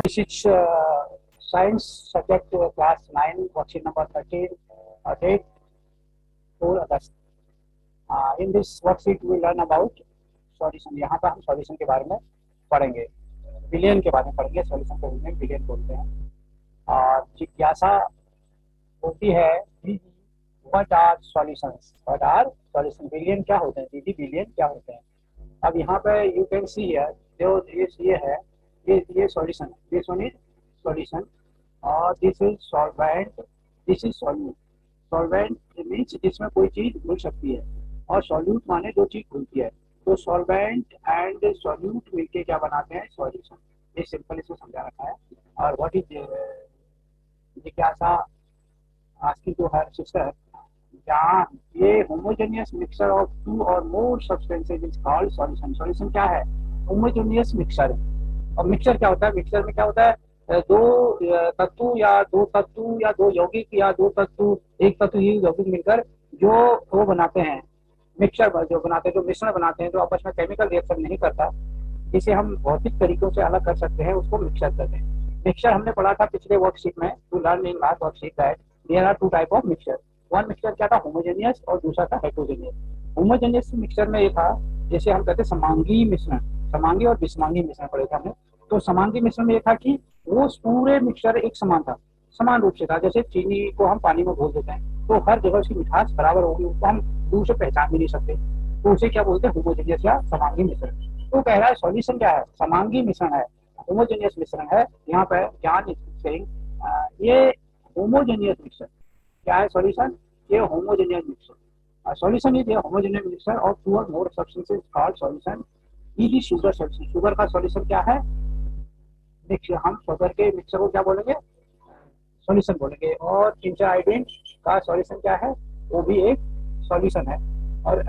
This is science subject class 9, worksheet number 13, date 4 August. In this worksheet we learn about solution. यहाँ पर हम solution के बारे में पढ़ेंगे, विलियन के बारे में पढ़ेंगे. solution को विलियन बोलते हैं. और जिज्ञासा होती है what are solutions, what are solution, विलियन क्या होते हैं दीदी, विलियन क्या होते हैं. अब यहाँ पे यू कैन सी है जो ये है, ये सॉल्यूशन है, दिस वन इज सॉल्यूशन और this is solvent, this is solute. Solvent means जिसमें कोई चीज घुल सकती है और सॉल्यूट माने जो चीज घुलती है. तो सॉल्वेंट एंड सॉल्यूट मिलके क्या बनाते हैं, सॉल्यूशन. ये सिंपल इसको समझा रखा है. और व्हाट इज जिज्ञासा आस्किंग टू हर सिस्टर, जहाँ ये homogeneous mixture of two or more substances is called solution. Solution क्या है, होमोजेनियस मिक्सचर. और मिक्सचर क्या होता है, मिक्सचर में क्या होता है, दो तत्व या दो यौगिक या दो तत्व, एक तत्व ही यौगिक मिलकर जो वो बनाते हैं मिक्सचर, जो बनाते हैं, जो मिश्रण बनाते हैं, जो आपस में केमिकल रिएक्शन नहीं करता, जिसे हम भौतिक तरीकों से अलग कर सकते हैं, उसको मिक्सचर कहते हैं. मिक्सचर हमने पढ़ा था पिछले वर्कशीट में, to learn in last worksheet that there are two type of mixture. One mixture क्या था, होमोजेनियस, और दूसरा था हेटेरोजेनियस. होमोजेनियस मिक्सचर में ये था, जैसे हम कहते हैं समांगी मिश्रण, समांगी और विषमांगी मिश्रण पढ़े थे हमने. तो समांगी मिश्रण में ये था कि वो पूरे मिक्सचर एक समान था, समान रूप से था. जैसे चीनी को हम पानी में घोल देते हैं तो हर जगह उसकी मिठास बराबर होगी, उसको हम दूर से पहचान भी नहीं सकते. तो उसे क्या बोलते हैं, होमोजेनियस या समांगी मिश्रण. तो कह रहा है सॉल्यूशन क्या है, समांगी मिश्रण है, होमोजेनियस मिश्रण है. यहाँ पर ज्ञान ये होमोजेनियस मिक्सचर क्या है, सॉल्यूशन ये homogeneous mixture. Solution is homogeneous mixture of two or more substances called solution. Easy sugar solution, sugar का सॉल्यूशन क्या है, मिक्सचर. हम शुगर के मिक्सचर को क्या बोलेंगे, सॉल्यूशन बोलेंगे. और टिंचर आयोडीन का सॉल्यूशन क्या है, वो भी एक सॉल्यूशन है. और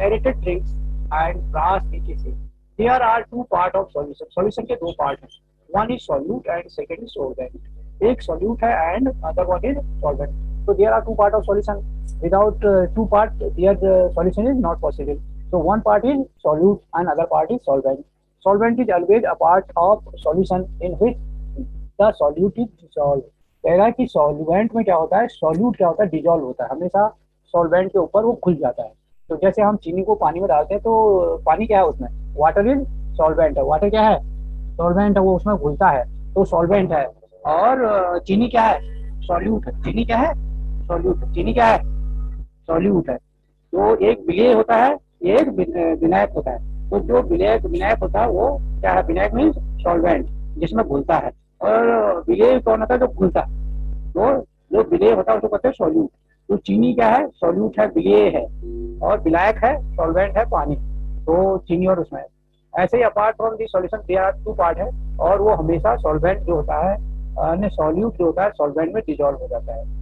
aerated drinks and brass etc. There are two part of solution. Solution के दो पार्ट हैं, one is solute and second is solvent. एक सॉल्यूट है and other one is solvent. So there are two part of solution. Without two part, their solution is not possible. So one part is solute and other part is solvent. Solvent is always a part of solution in which the solute is dissolved. कह रहा है कि solvent में क्या होता है, solute क्या होता है, डिजॉल्व होता है, हमेशा सॉल्वेंट के ऊपर वो खुल जाता है. तो जैसे हम चीनी को पानी में डालते हैं तो पानी क्या है उसमें, वाटर इज सॉल्वेंट है. वाटर क्या है, सॉल्वेंट है, वो उसमें घुलता है तो सॉल्वेंट है. और चीनी क्या है, सॉल्यूट है. चीनी क्या है, सॉल्यूट. चीनी क्या है, सॉल्यूट है. तो एक विलेय होता है, एक विनायक होता है. तो जो विनायक होता है वो क्या है, विनायक मीन्स सॉल्वेंट जिसमें घुलता है. और विलेय कौन होता है, जो घुलता है. तो जो विलेय होता है उसको कहते हैं सॉल्यूट. तो चीनी क्या है, सॉल्यूट है, विलेय है. और विलायक है, सॉल्वेंट है, पानी. तो चीनी और उसमें ऐसे ही apart from the solution there are two part है. और वो हमेशा सॉल्वेंट जो होता है, सॉल्यूट जो होता है सॉल्वेंट में डिजॉल्व हो जाता है.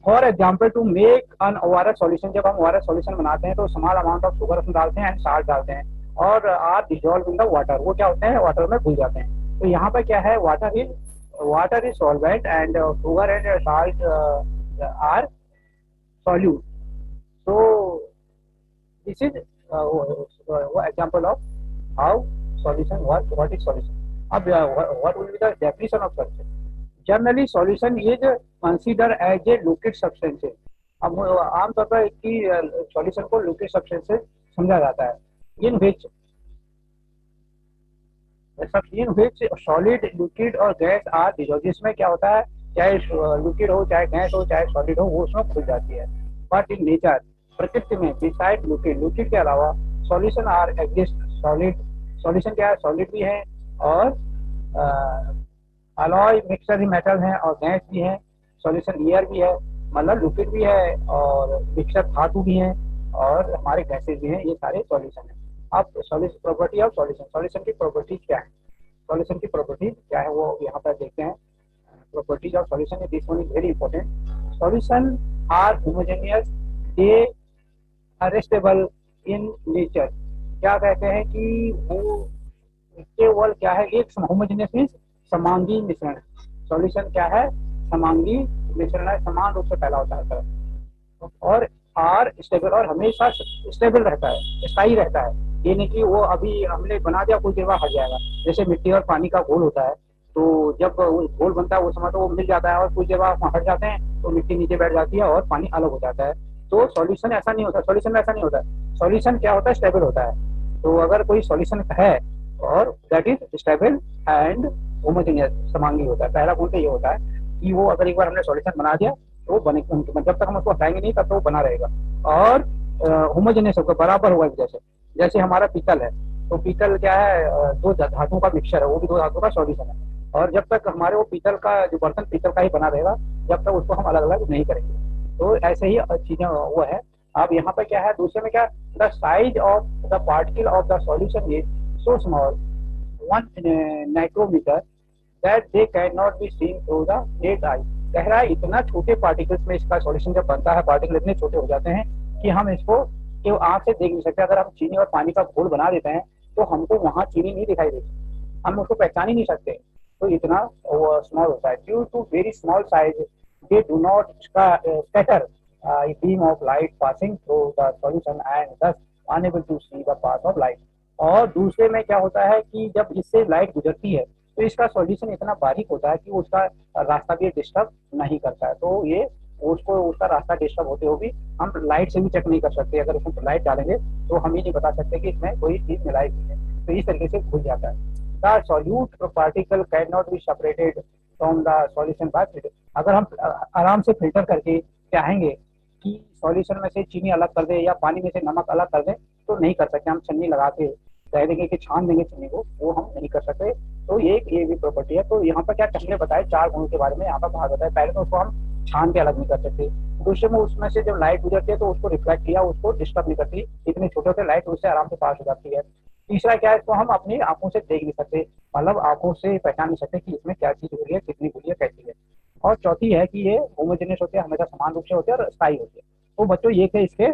For example to make an ORS solution, जब हम ओआरएस सॉल्यूशन बनाते हैं तो स्मॉल अमाउंट ऑफ शुगर उसमें डालते हैं एंड साल्ट डालते हैं और are dissolve in the water. वो क्या होते हैं, वाटर में घुल जाते हैं. तो यहाँ पर क्या है, water is solvent and sugar and salt are solute. So this is example of how solution work. What is solution. अब what will be the definition of solution. Generally, solution is considered as a liquid substances. अब आमतौर पर इसकी solution को liquid substances समझा जाता है. इन विच solid, liquid और गैस आर डिजॉल्व. जिसमें क्या होता है, चाहे लिक्विड हो, चाहे गैस हो, चाहे सॉलिड हो, वो उसमें खुल जाती है. बट इन नेचर, प्रकृति में, बिसाइड लिक्विड के अलावा सॉल्यूशन आर एग्जिस्ट. सॉल्यूशन क्या है, सॉलिड भी है और अलॉय मिक्सचर ही मेटल है और गैस भी है. सॉल्यूशन एयर भी है, मतलब लिक्विड भी है, और मिक्सचर धातु भी है, और हमारे गैसेज भी हैं. ये सारे सॉल्यूशन है. अब solution property of solution. Solution की प्रॉपर्टीज क्या है, सॉल्यूशन की प्रॉपर्टीज क्या है वो यहाँ पर देखते हैं. Properties of solution, this one is very important. Solution are homogeneous, they are stable in nature. क्या कहते हैं कि वो केवल क्या है, एक होमोजेनियस मीन्स समांगी मिश्रण. सॉल्यूशन क्या है, समांगी मिश्रण है, समान रूप से फैला होता है. और आर स्टेबल, और हमेशा स्टेबल रहता है, स्थायी रहता है. ये नहीं कि वो अभी हमने बना दिया कुछ देर बाद हट जाएगा। जैसे मिट्टी और पानी का घोल होता है, तो जब वो घोल बनता है उस समय तो वो मिल जाता है और कुछ देर बाद हट जाते हैं तो मिट्टी नीचे बैठ जाती है और पानी अलग हो जाता है। तो सॉल्यूशन ऐसा नहीं होता, सॉल्यूशन में ऐसा नहीं होता। सॉल्यूशन क्या होता है, स्टेबल होता है। तो अगर कोई सॉल्यूशन है और that is stable and homogeneous, समांगी होता है। पहला गुण तो ये होता है कि वो अगर एक बार हमने सॉल्यूशन बना दिया तो वो बने, जब तक हम उसको हटाएंगे नहीं तब तक वो बना रहेगा। और होमोजेनियस होकर बराबर होगा एक जैसे। जैसे हमारा पीतल है, तो पीतल क्या है, दो धातुओं का मिक्सचर है, वो भी दो धातुओं का सॉल्यूशन है। और जब तक हमारे वो पीतल का जो बर्तन पीतल का ही बना रहेगा, जब तक उसको हम अलग अलग नहीं करेंगे। तो ऐसे ही चीजें वो है। अब यहाँ पे क्या है, दूसरे में क्या, the size of the particle of the solution is so small, 1 nanometer, that they cannot be seen through the naked eye। कह रहा है इतना छोटे पार्टिकल्स में इसका सॉल्यूशन जब बनता है, पार्टिकल इतने छोटे हो जाते हैं कि हम इसको केवल आंख से देख नहीं सकते। अगर हम चीनी और पानी का घोल बना देते हैं तो हमको वहां चीनी नहीं दिखाई देती, हम उसको पहचान ही नहीं सकते। तो इतना वो स्मॉल होता है। Due to very small size they do not scatter a beam of light passing through the solution and thus unable to see the path of light। और दूसरे में क्या होता है कि जब इससे लाइट गुजरती है तो इसका सॉल्यूशन इतना बारीक होता है कि उसका रास्ता भी डिस्टर्ब नहीं करता है। तो ये उसको उसका रास्ता डिस्टर्ब होते हुए भी हम लाइट से भी चेक नहीं कर सकते। अगर उसमें लाइट डालेंगे तो हम ये नहीं बता सकते कि इसमें कोई चीज मिलाई हुई है। तो इस तरीके से घुल जाता है। The solute particle can not be separated from the solution bye filter. अगर हम आराम से फिल्टर करके चाहेंगे कि सॉल्यूशन में से चीनी अलग कर दे या पानी में से नमक अलग कर दे तो नहीं कर सकते। हम छन्नी लगा के कह देंगे कि छान देंगे चीनी को, वो हम नहीं कर सकते। तो ये भी प्रॉपर्टी है। तो यहाँ पर क्या हमने बताया 4 गुणों के बारे में यहाँ पर कहा जाता है। पहले तो उसको हम छान के अलग नहीं कर सकते। दूसरे में उसमें से जब लाइट गुजरती है तो उसको रिफ्लेक्ट किया, उसको डिस्टर्ब नहीं करती, इतने छोटे छोटे लाइट उससे आराम से पास हो जाती है। तीसरा क्या है, इसको हम अपनी आंखों से देख नहीं सकते, मतलब आंखों से पहचान नहीं सकते कि इसमें क्या चीज हो रही है, कितनी हुई है, कैसी है। और चौथी है कि ये होमोजेनियस होते हैं, हमेशा समान रूप से होते हैं और स्थायी होते हैं। तो बच्चों ये थे इसके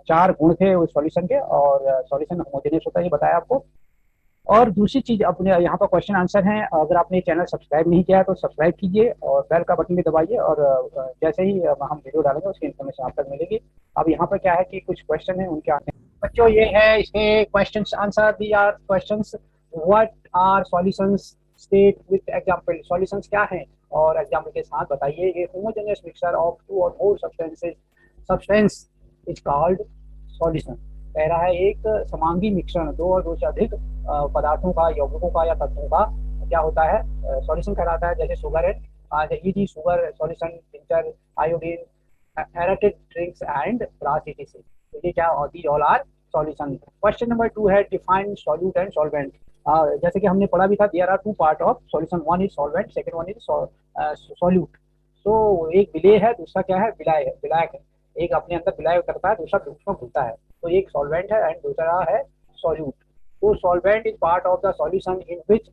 4 गुण थे उस सॉल्यूशन के। और सॉल्यूशन होमोजेनियस होता है ये बताया आपको। और दूसरी चीज अपने यहाँ पर क्वेश्चन आंसर हैं। अगर आपने चैनल सब्सक्राइब नहीं किया है तो सब्सक्राइब कीजिए और बेल का बटन भी दबाइए। और जैसे ही हम वीडियो डालेंगे उसकी इन्फॉर्मेशन आप तक मिलेगी। अब यहाँ पर क्या है कि कुछ क्वेश्चन है, उनके आंसर बच्चों ये है इसके question answer. These are question, what are solutions, state with example. Solutions क्या हैं और एग्जांपल के साथ बताइए। ये होमोजेनियस मिक्सचर ऑफ 2 और more substances, substance is called solution. कह रहा है एक समांगी मिश्रण 2 और 2 से अधिक पदार्थों का, यौगिकों का या तत्वों का क्या होता है, सॉल्यूशन कहलाता है। जैसे शुगर है, ईटी sugar solution, tincture, iodine, aerated drinks and brass etc। तो ये क्या, these all are solution. Question number 2 है डिफाइन सॉल्यूट एंड सॉल्वेंट। जैसे कि हमने पढ़ा भी था, there are 2 part of solution, one is solvent, second one is solute. तो एक विलेय है, दूसरा क्या है, विलायक है। विलायक है, एक अपने अंदर विलय करता है, दूसरा उसको घुलता है। तो एक सॉल्वेंट है एंड दूसरा है सॉल्यूट। तो solvent is part of the solution in which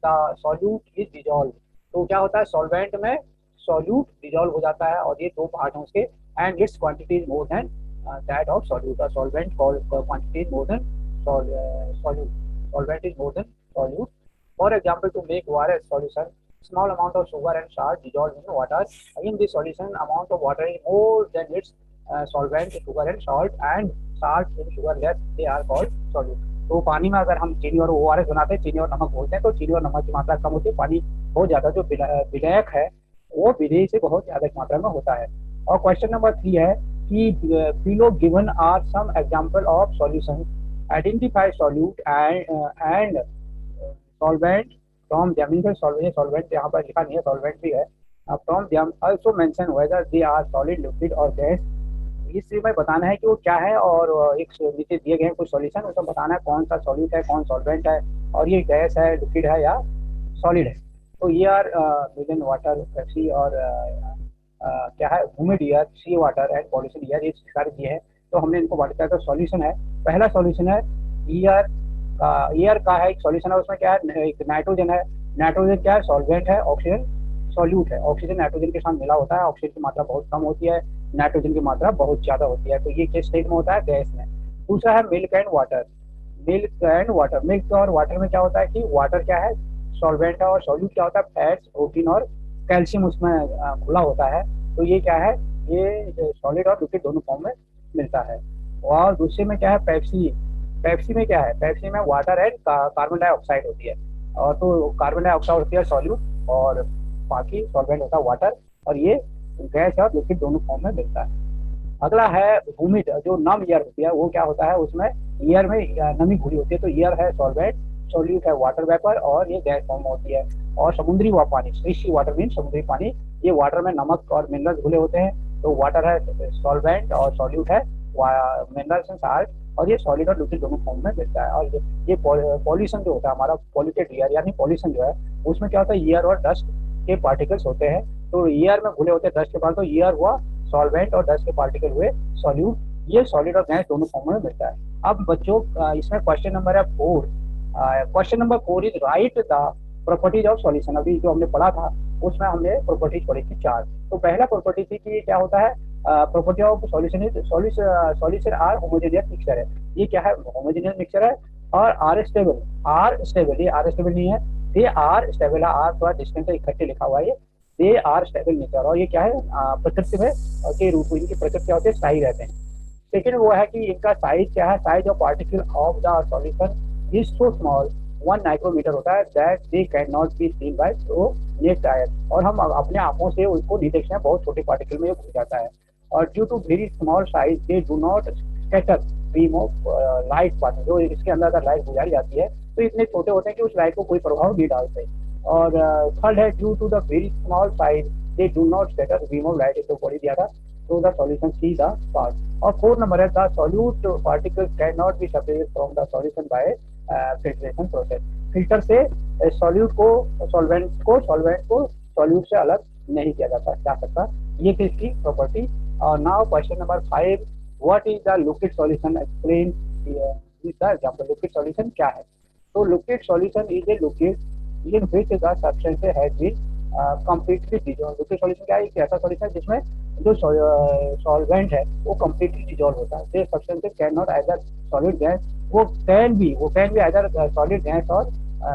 the solute is dissolve. तो क्या होता है, सॉल्वेंट में सॉल्यूट डिजॉल्व हो जाता है और ये 2 पार्ट हैं उसके। And its quantity is more than that of solute. Solvent quantity is more than solute. Solvent is more than solute. For example, to make ORS solution, small amount of sugar and salt dissolved in water. In this solution, amount of water is more than its solvent, sugar and salt, and salt and sugar less, they are called solute। तो पानी में अगर हम चीनी और ORS बनाते हैं, चीनी और नमक बोलते हैं, तो चीनी और नमक की मात्रा कम होती है, पानी बहुत ज्यादा जो विलायक है वो विधेय से बहुत ज्यादा मात्रा में होता है। और क्वेश्चन नंबर 3 है कि below given are some example of solution, identify solute and solvent from them। Solvent यहाँ पर लिखा नहीं है, सॉल्वेंट भी है। From them also mention whether they are solid, liquid और गैस। इससे में बताना है कि वो क्या है और एक नीचे दिए गए हैं कुछ सॉल्यूशन, उसमें बताना है कौन सा सॉल्यूट है, कौन सॉल्वेंट है और ये गैस है, लिक्विड है या सॉलिड है। तो ये आर मिलन वाटर, पेप्सी और क्या है, humid air, sea water and pollution air, ये सारे दिए हैं। तो हमने इनको बांटा। तो सॉल्यूशन है, पहला सॉल्यूशन है एयर का है, एक सॉल्यूशन है। उसमें क्या है, एक नाइट्रोजन है। नाइट्रोजन क्या है, सॉल्वेंट है। ऑक्सीजन सॉल्यूट है। ऑक्सीजन नाइट्रोजन के साथ मिला होता है। ऑक्सीजन की मात्रा बहुत कम होती है, नाइट्रोजन की मात्रा बहुत ज्यादा होती है। तो ये किस स्टेट में होता है, गैस में। दूसरा है milk and water. Milk and water, milk और वाटर में क्या होता है कि वाटर क्या है, सॉल्वेंट है, और सॉल्यूट क्या होता है, फैट्स, प्रोटीन और कैल्शियम उसमें खुला होता है। तो ये क्या है, ये सॉलिड और लिक्विड दोनों फॉर्म में मिलता है। और दूसरे में क्या है, पेप्सी। पेप्सी में क्या है, पेप्सी में वाटर एंड कार्बन डाइऑक्साइड होती है, और तो कार्बन डाइऑक्साइड होती है सॉल्यूट, और बाकी सॉल्वेंट होता है वाटर, और ये गैस और लिक्विड दोनों फॉर्म में मिलता है। अगला है ह्यूमिड, जो नम एयर होती है, वो क्या होता है, उसमें एयर में नमी घुली होती है, तो एयर है सॉल्वेंट, सॉल्यूट है वाटर वेपर, और ये गैस फॉर्म होती है। और समुद्री हुआ पानी, सी वाटर मीन समुद्री पानी, ये वाटर में नमक और मिनरल्स घुले होते हैं, तो वाटर है सॉल्वेंट और सॉल्यूट है मिनरल्स एंड साल्ट, और ये सॉलिड और लिक्विड दोनों फॉर्म में मिलता है। और ये पॉल्यूशन जो होता है हमारा, पॉल्यूटेड एयर यानी पॉल्यूशन जो है, उसमें क्या होता है, एयर और डस्ट के पार्टिकल्स होते हैं, तो एयर में घुले होते हैं डस्ट के पार्टिकल, तो एयर हुआ सॉल्वेंट और डस्ट के पार्टिकल हुए सॉल्यूट, ये सॉलिड और गैस दोनों फॉर्म में मिलता है। अब बच्चों इसमें क्वेश्चन नंबर है 4। Question number 4 is right the properties of solution. अभी जो हमने पढ़ा था उसमें हमने प्रॉपर्टीज पढ़ी थी 4। तो पहला प्रॉपर्टी थी कि क्या होता है, property of solution is solution are homogeneous mixture है। ये क्या है, होमोजेनियस मिक्सचर है, और आर स्टेबल, ये आर स्टेबल नहीं है, दे आर स्टेबल, आर थोड़ा डिस्टेंस इकट्ठे लिखा हुआ है, दे आर स्टेबल नेचर, और ये क्या है, प्रकृति में के रूप, इनकी प्रकृति क्या होती है, स्थायी रहते हैं। सेकेंड वो है कि इनका साइज क्या है, size of particle of the solution is so small 1 micrometer होता है, that they can not be seen by through naked eye, और हम अपने आंखों से उसको नहीं देखते हैं, बहुत छोटे पार्टिकल में ये घुस जाता है। और due to very small size they do not scatter beam of light path, जो इसके अंदर अगर लाइट गुजारी जाती है तो इतने छोटे होते हैं कि उस लाइट को कोई प्रभाव नहीं डालते। और थर्ड है due to the very small size they do not scatter beam of light, इसको पढ़ी दिया था, so the solution see the part। और 4 नंबर है the solute particles can not be separated from the solution bye filtration process. Filter से solute को solvent को solute से अलग नहीं किया जा सकता। ये थी इसकी प्रॉपर्टी। और now question number 5, what is the liquid solution, explain with the example. Liquid solution क्या है, तो liquid solution is a liquid in which the substance has been completely dissolve. Liquid solution क्या है, एक ऐसा सॉल्यूशन है जिसमें जो सॉल्वेंट है वो कंप्लीटली डिजॉल्व होता है। The substances can not either solid gas, वो can be either solid gas or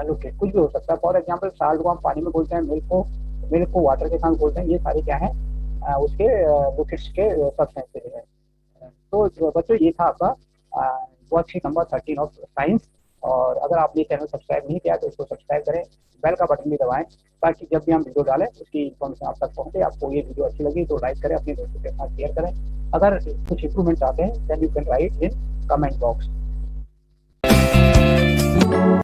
liquid, कुछ भी हो सकता है। फॉर एग्जांपल साल्ट को हम पानी में घोलते हैं, मिल्क को वाटर के साथ घोलते हैं, ये सारे क्या है उसके लिक्विड्स के सब्सटेंसेस है। तो बच्चों ये था आपका वर्कशीट नंबर 13 ऑफ साइंस। और अगर आपने चैनल सब्सक्राइब नहीं किया तो इसको सब्सक्राइब करें, बेल का बटन भी दबाएं, ताकि जब भी हम वीडियो डालें उसकी इन्फॉर्मेशन आप तक पहुंचे। आपको ये वीडियो अच्छी लगी तो लाइक करें, अपने दोस्तों के साथ शेयर करें। अगर कुछ इंप्रूवमेंट चाहते हैं then you can write in comment box.